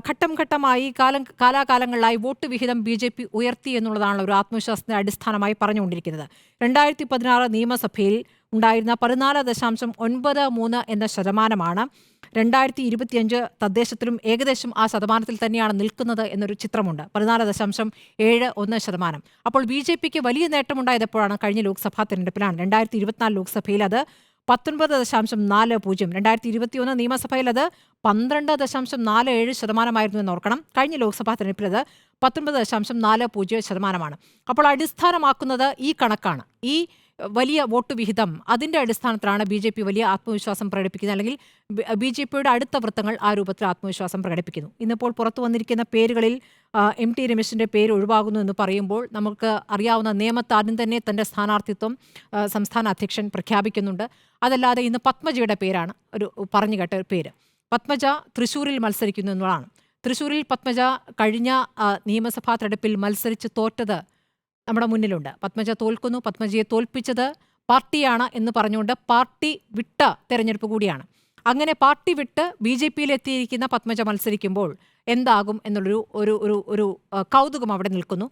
ഘട്ടം ഘട്ടമായി കാലാകാലങ്ങളിലായി വോട്ട് വിഹിതം BJP ഉയർത്തി എന്നുള്ളതാണ് ഒരു ആത്മവിശ്വാസത്തിന്റെ അടിസ്ഥാനമായി പറഞ്ഞുകൊണ്ടിരിക്കുന്നത്. 2016 നിയമസഭയിൽ ഉണ്ടായിരുന്ന 14.93 എന്ന ശതമാനമാണ് 2025 തദ്ദേശത്തിലും ഏകദേശം ആ ശതമാനത്തിൽ തന്നെയാണ് നിൽക്കുന്നത് എന്നൊരു ചിത്രമുണ്ട്. 14.71%. അപ്പോൾ BJPക്ക് വലിയ നേട്ടമുണ്ടായത് എപ്പോഴാണ്? കഴിഞ്ഞ ലോക്സഭാ തെരഞ്ഞെടുപ്പിലാണ്. 2024 ലോക്സഭയിൽ അത് 19.40. 2021 നിയമസഭയിൽ അത് 12.47% എന്ന് ഓർക്കണം. കഴിഞ്ഞ ലോക്സഭാ തെരഞ്ഞെടുപ്പിൽ അത് 19.40%. അപ്പോൾ അടിസ്ഥാനമാക്കുന്നത് ഈ കണക്കാണ്. ഈ വലിയ വോട്ട് വിഹിതം, അതിൻ്റെ അടിസ്ഥാനത്തിലാണ് BJP വലിയ ആത്മവിശ്വാസം പ്രകടിപ്പിക്കുന്നത്, അല്ലെങ്കിൽ BJPയുടെ അടുത്ത വൃത്തങ്ങൾ ആ രൂപത്തിൽ ആത്മവിശ്വാസം പ്രകടിപ്പിക്കുന്നു. ഇന്നിപ്പോൾ പുറത്തു വന്നിരിക്കുന്ന പേരുകളിൽ MT രമേശിൻ്റെ പേര് ഒഴിവാകുന്നു എന്ന് പറയുമ്പോൾ നമുക്ക് അറിയാവുന്ന നേമത്ത് ആദ്യം തന്നെ തൻ്റെ സ്ഥാനാർത്ഥിത്വം സംസ്ഥാന അധ്യക്ഷൻ പ്രഖ്യാപിക്കുന്നുണ്ട്. അതല്ലാതെ ഇന്ന് പത്മജയുടെ പേരാണ് ഒരു പറഞ്ഞു കേട്ട ഒരു പേര്. പത്മജ തൃശ്ശൂരിൽ മത്സരിക്കുന്നു എന്നുള്ളതാണ്. തൃശ്ശൂരിൽ പത്മജ കഴിഞ്ഞ നിയമസഭാ തെരഞ്ഞെടുപ്പിൽ മത്സരിച്ച് തോറ്റത് നമ്മുടെ മുന്നിലുണ്ട്. പത്മജ തോൽക്കുന്നു. പത്മജയെ തോൽപ്പിച്ചത് പാർട്ടിയാണ് എന്ന് പറഞ്ഞുകൊണ്ട് പാർട്ടി വിട്ട തെരഞ്ഞെടുപ്പ് കൂടിയാണ്. അങ്ങനെ പാർട്ടി വിട്ട് BJPയിൽ എത്തിയിരിക്കുന്ന പത്മജ മത്സരിക്കുമ്പോൾ എന്താകും എന്നുള്ളൊരു ഒരു കൗതുകം അവിടെ നിൽക്കുന്നു.